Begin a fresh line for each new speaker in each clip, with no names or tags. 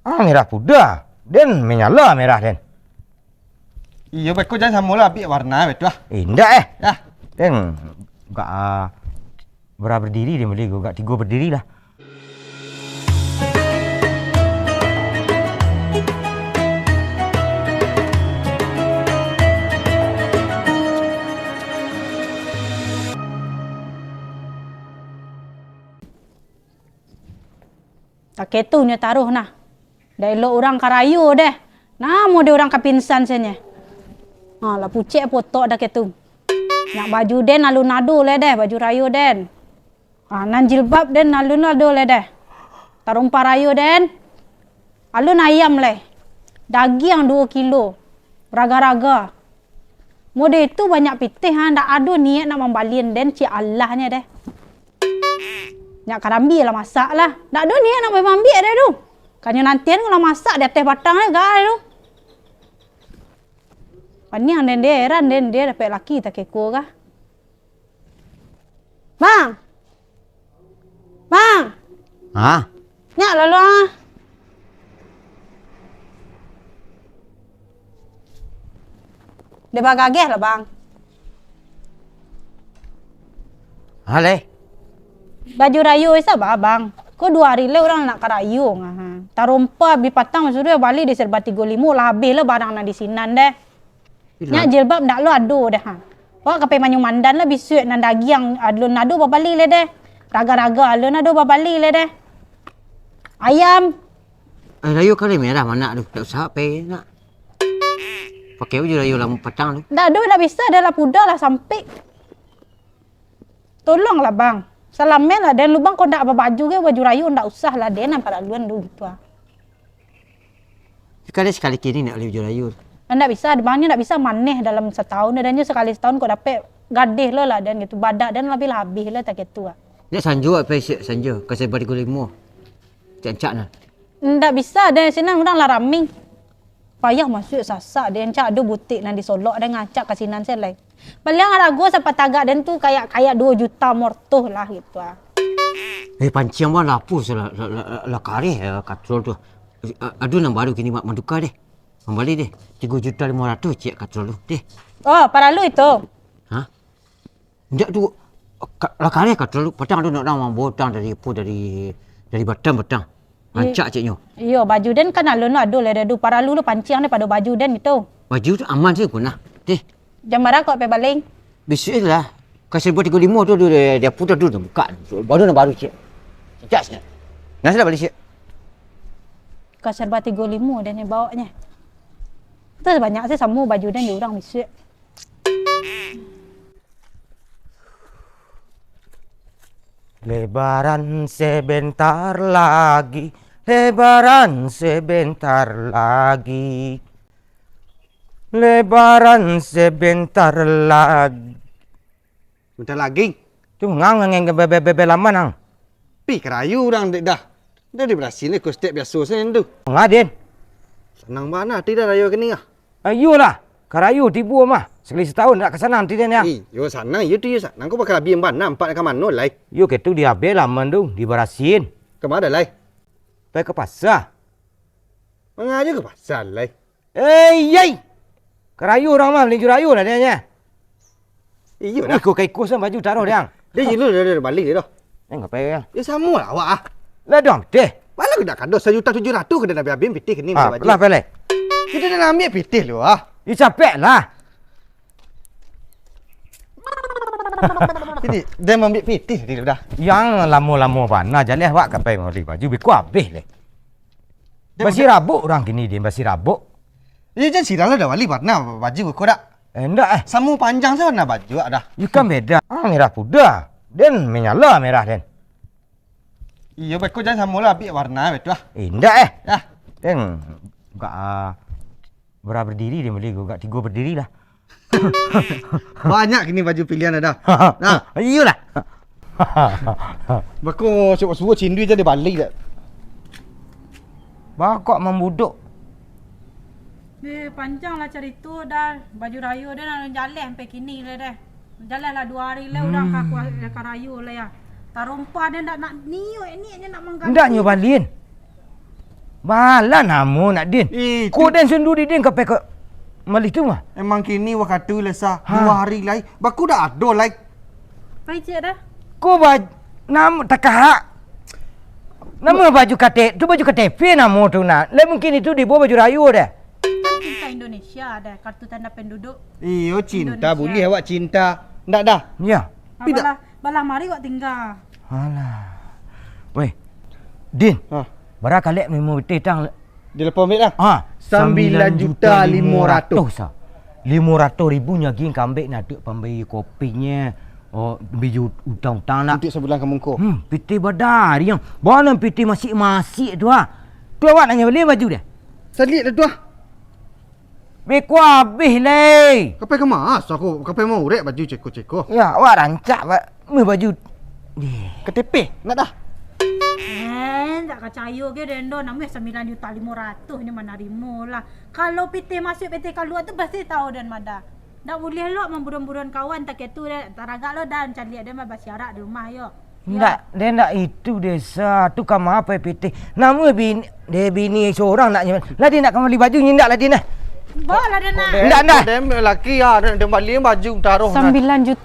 Merah putih. Den menyala merah den.
Iya, beku jangan sama lah, biar warna betul ah.
Indah
Ya.
Den gak berapa berdiri dia beli gak 3 berdiri lah.
Tak ketunya taruh nah. Dah elok orang karayu deh. Nah, mau dia orang kapinsan senya. Ha, lah pucek potok dah ketu. Nak baju den alun-adu le deh, baju rayu den. Ha, nan jilbab den alun-adu le deh. Tarumpa rayu den. Alun ayam le. Daging 2 kilo. Raga-raga. Mode itu banyak pitih ha, ndak ada niat nak membalin den ci Allahnya deh. Nak karambi lah masak lah. Ndak ada niat nak ambil deh tu. Kanyo nantian kalau masak di atas batang le gai tu. Paniang den dia heran den dia dapat laki tak keko kah? Bang. Bang.
Hah?
Nyak lalu ah. Dia bagageh lah bang.
Hale.
Baju rayu isa bah bang. Kau 2 hari le orang nak karayu ngah. Tarumpa bi patang sudah balik di serba 35 lah habis lah barang nak di sinan deh. Nyak jilbab ndak lo ado dah ha. Wak kape manyung mandan lah bisuit nan daging adlun nado babali le deh. Raga-raga alun nado babali le deh. Ayam.
Rayu kali merah mana tu? Tak usah pe nak. Pakai baju rayu lampu petang tu.
Ndak ada ndak bisa dah lah pudar lah sampai. Tolonglah bang. Salamen lah dan lubang kau ndak apa baju ke baju rayu ndak usah lah den pada luan dulu gitu ah.
Sekali kini nak baju rayu.
Ndak bisa, bangnya ndak bisa maneh dalam setahun dan sekali setahun kau dapat gadih lo lah dan gitu badak dan lebih lah habis lah tak gitu ah.
Nak sanjo apa sanjo? Kasih bari kulimo. Cancak nah.
Ndak bisa dan sini orang lah raming. Payah masuk sasak dia cak ada butik nan disolok dan ngacak ke sinan selai. Paling ragu sampai tagak dan tu kayak 2 juta mortuh lah gitu ah.
Pancing mana lapus la kare katrol tu. Aduh nang baru kini mak manduka deh. Kembali deh. 3.500.000 cek katrol tu deh.
Oh, para lu itu.
Hah? Ndak tu la kare katrol tu petang tu nak orang botang dari batang. Mancak ceknya.
Iyo, baju den kan alun ado le dedu para lu pancing ni pada baju den itu.
Baju tu aman sih guna. Deh.
Jam berapa kau pe baling?
Besok lah. Kasih buat 35 tu dia putar dulu buka. Baru cek. Cek sih. Nasi dah balik cek.
Ka serba 35 dan yang bawanya. Terus banyak sih semua baju dan dia orang besok.
Lebaran sebentar lagi. Lebaran sebentar lagi. Lebaran sebentar lagi.
Bentar lagi.
Tu ngang bebe lama nang.
Pi kerayu orang dah. Dah di Brasil ni kau step biasa sen tu.
Ngadin.
Senang mana tidak rayu kini ah.
Ayolah. Karayu tibu mah. Sekali setahun nak ke sana tidak ni.
Yo sana, yo tu yo sana. Kau bakal biar mana 4 ke mana lai.
Yo ketu dia bela mandung di Barasin.
Ke mana lai?
Pergi ke pasar.
Mengaja ke pasar lai.
Yai. Karayu orang mah beli rayu lah dia nya.
Iyo dah.
Ikut kai kusan baju taruh dia.
Dia jilu dah balik dia dah.
Enggak payah.
Ya sama lah awak ah.
Lah dong deh.
Malah kita kado 1.700.000 kena nak habis pitih ni
Ah,
baju.
lah pele.
Kita dah ambil pitih lu ah.
You capek lah.
Jadi dia ambil pitih tadi dah.
Yang lama-lama pana jaleh awak kapai mau beli baju biku habis leh. Masih rabuk orang kini dia masih rabuk.
Ya jangan sirah lah dah balik warna baju kau dah.
Endak
Samu panjang saya warna baju dah.
You kan beda. Merah putih. Den menyala merah den.
Iya beku jangan sama lah biar warna betul ah.
Endak
Ya.
Den gak berapa berdiri dia beli gak 3 berdiri lah.
Banyak kini baju pilihan ada. Nah,
Iyalah.
beku sebut cindu je dia balik dah.
Bakok membuduk.
Panjang lah cerita dah. Baju rayu dah nak jalan sampai kini lah dah. Jalan lah 2 hari lah orang kaku rayu lah ya. Tarumpa dia nak niuk ni dia nak mengganti.
Endak nyobalin. Bala namo nak din. Ko dan sendiri din kapai ke malih tu mah.
Emang kini waktu lah sah.
Ha.
2 hari lagi. Baku dah ada lagi.
Pai cik dah.
Ko nam takah. Nama baju KTP tu baju KTP namo tu nak. Le mungkin itu di bawah baju rayu dah.
Cinta Indonesia ada kartu tanda penduduk.
Iyo cinta
Indonesia.
boleh awak cinta. Ndak dah.
Ya.
Balah mari kok tinggal.
Alah. Weh. Din.
Ha.
Berapa kali memang betul tang.
Dia lepas ambil lah.
Ha,
9.500.000
sah. 500,000 nyagi kambing nak duk pembeli kopinya. Oh, biju utang-utang nak.
Untuk sebulan kamu kau.
Piti badar yang. Bona piti masih tu ah. Tu awak nak beli baju dia.
Selit dah tu ah.
Beku habis le.
Kapai kemas aku. Kapai mau rek baju ceko-ceko.
Ya, awak rancak baju.
KTP. Nak dah.
Tak percaya ke Dendo namanya 9.500.000 ni mana rimo lah. Kalau PT masuk PT keluar tu pasti tahu dan mada. Tak boleh lo memburuan-buruan kawan tak itu dah taragak lo dan cari dia mah bersyarat di rumah yo.
Enggak, dia nak itu desa. Tu kamu apa PT? Nama bini seorang nak lah dia nak kembali baju nyendak lah dia nak.
Bawa dia nak.
Ndak.
Dia lelaki ah, dia balik baju taruh.
9.500.000.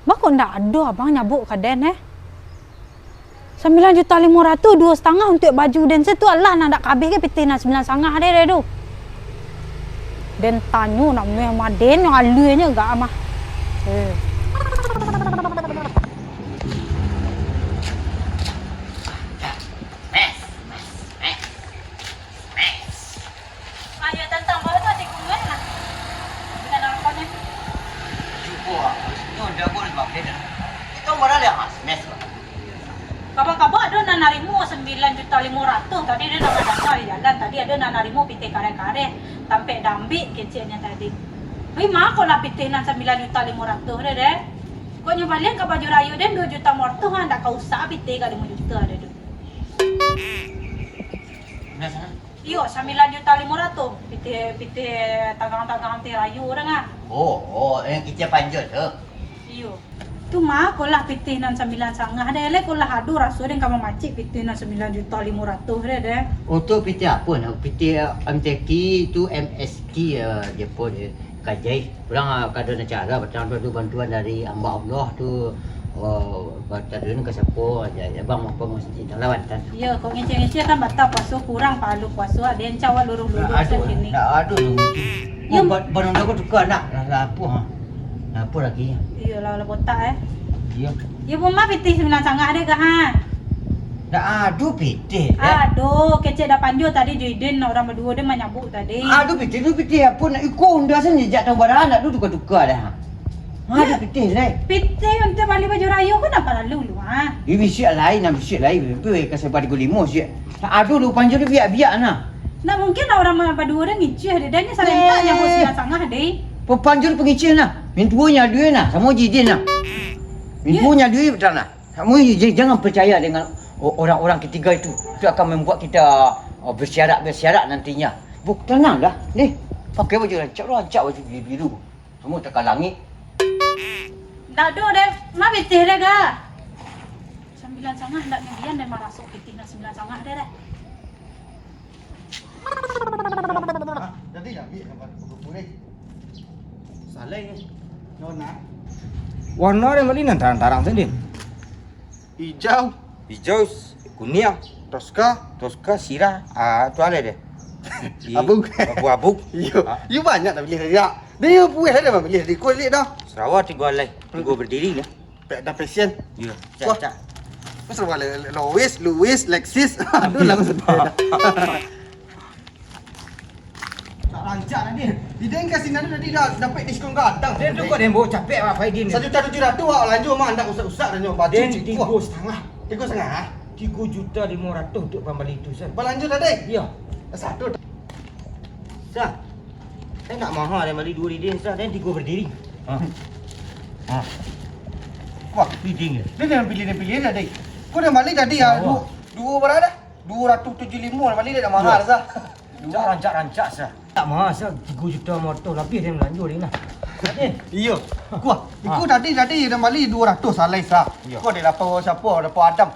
Bako ndak ada abang nyabuk kaden 9.500.000 2,5 untuk baju dan tu Allah nak kabeh ke PT nak 9,5 dia tu. Dan tanyu nak meh maden yang alunya enggak mah. Ayo tentang bawa tu di kumpulan lah. Dengan namanya.
Jumpa. Itu dah boleh makan dah. Itu mana dia mas? Mes.
Kabar-kabar ada nak narimu 9.500.000 tadi dia nak datang di jalan tadi ada nak narimu PT kare-kare sampai dambik kecilnya tadi. Hei mak kau lah PT nak 9.500.000 dia deh. Kau nyobalin ke baju rayu dan 2 juta mortu han tak kau usah PT ke 5 juta ada tu.
Mes sana.
Iyo 9.500.000 PT tagang-tagang ti rayu orang ah.
Oh, yang kita panjat tu.
Iyo. Tu mah kau lah PT nan 9,5 ada le kau lah adu rasu dan kamu macik PT nan 9.500.000 dia deh.
Untuk PT apa nak? PT MTQ tu MSQ dia pun kajai. Orang kada nak cara macam tu bantuan dari hamba Allah tu batadun ke siapa aja abang apa mesti lawan kan.
Ya, kau ngece-ngece kan batal puasa kurang palu puasa ada yang cawa lurus-lurus sini.
Aduh.
Ya,
barang dah aku tukar nak apa ha. Apa lagi?
Iya lah botak
Ya.
Ya pun mah PT 9 sangat ada ke ha?
Dah aduh PT.
Aduh, kecil dah panjul tadi Jiden orang berdua dia menyabuk tadi.
Aduh PT apa nak ikut dah sen jejak tahu barang nak tu tukar-tukar dah. Aduh PT lai.
PT untuk balik baju rayu kan apa lalu lu ha?
Ini bisik lain, nak bisik lain. Tu kasih pada gulimo sih. Aduh lu panjang tu biak-biak nah.
Nah mungkin lah orang berdua dia ngicih dia dan ni saling tak nyabuk 9 sangat deh.
Pepanjul pengicin nah. Mintuanya dia nah, sama Jidin nah. Mintuanya dia betul nah. Kamu jangan percaya dengan orang-orang ketiga itu. Itu akan membuat kita bersyarat nantinya. Buk tenanglah. Ni, pakai baju rancak baju biru. Semua tekan langit.
Tak ada deh, mah PT dia ke? 9 sangat nak ngian dan masuk PT nak 9 sangat dia dah.
Jadi dah ambil gambar boleh. Salah ni. Nona.
Warna dia mali nan tarang-tarang sendiri.
Hijau,
Hijau, kuning,
Tosca,
sirah. Tu ada dia.
Abu.
Abu-abu.
You banyak tak pilih dia. Dia puas ada mah pilih di kulit dah.
Sarawak 3 helai. 3 berdiri dah.
Pek dah passion.
Ya,
Wah.
cak.
Pasal wala Louis, Lexus. Aduh lah sedap. Tak rancak tadi. Dia kasih nada tadi dah dapat diskon gadang.
Dia tu kau dia bawa capek apa Faidin ni.
1.700.000 awak lanjut mak anda usah-usah dah nyok baju
Dan
cikgu.
3,5.
3.5.
3,500,000 untuk pembeli itu sah.
Berlanjut tadi.
Ya.
Satu.
Sah. Saya nak mahal dia beli 2 riding sah dan 3 berdiri.
Wah,
Riding dia.
dia jangan pilih tadi. Kau dah balik tadi ya. Dua berapa dah? 275 dah balik dia dah mahal sah.
Rancak sah. Tak mahal sah. 3 juta motor lebih dia melanjut dia nak.
Iya. Ikut tadi dah balik 200 salai sah.
Ya.
Kau dia dapat siapa? Dapat Adam.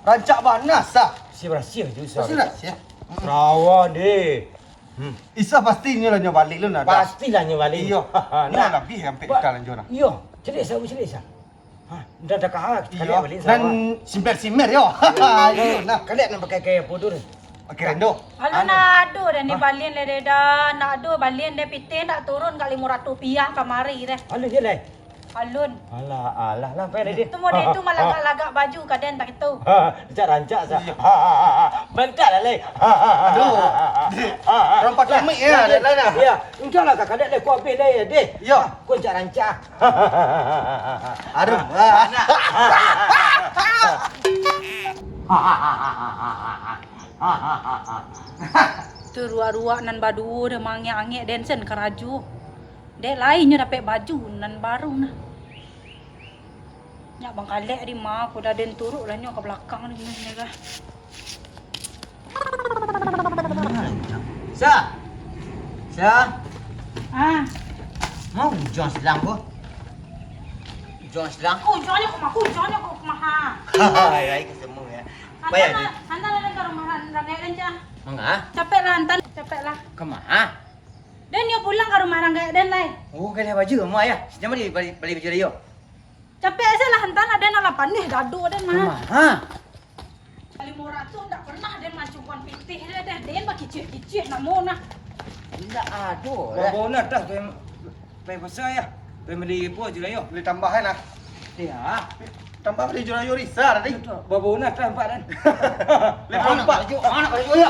Rancak banas sah.
Rahsia je Isa.
Pasti rahsia.
Rawa deh.
Isa pastinya lah nyo balik lu nak.
Pastilah nya balik.
Iyo. Nah, lebih sampai kalan jona.
Iyo, celik sa. Ha, dah kahak
Iyo. Dan simper yo. Iyo nah.
Kalian nak pakai kaya podo ni.
Okey rendo.
Alu nado dah ni balien le dah. Nado balien de pite nak turun kali ₹500 kamari deh.
Alah je lah.
Alun.
Alah lah pai dia.
Tu model tu malah lagak baju kaden tak itu.
Cak rancak sa. Bentar lah le.
Aduh. Rompak lemik ya, dah lah.
Ya, engkau lah kakak dek kau ambil le deh.
Yo.
Kau cak rancak.
Aduh.
Tu ruak-ruak nan badu dah mangek-angek densen keraju. Dek lainnya dapat baju nan baru nah. Nyak bang kalek di mah aku dah den turuk dah nyok ke belakang ni ni lah.
Sa.
Ah,
Mau John selang ko? John selang?
jangan aku mah.
Hai, ketemu ya. Bayar ni.
Hantar lah ke rumah Rangga aja.
Mangga?
Capek lah hantar, capek lah.
Kemana?
Dan dia pulang ke rumah Rangga dan lain.
Oh, kena baju kamu ayah. Sejam ni balik baju dia yo.
Capek saya lah hantar ada nak 8 deh dadu dan mah.
Kemana?
Kali murah tu tak pernah dia macukan pitih dia dah. Dia bagi kicik nak mau nah.
Tidak ada.
Babona dah pai pasal ya. Pai beli apa je lah yo.
Boleh tambahan lah.
Ya.
Tambah beli jona yo Risa tadi.
Babona dah empat dan.
Boleh tampak.
Anak baju ya.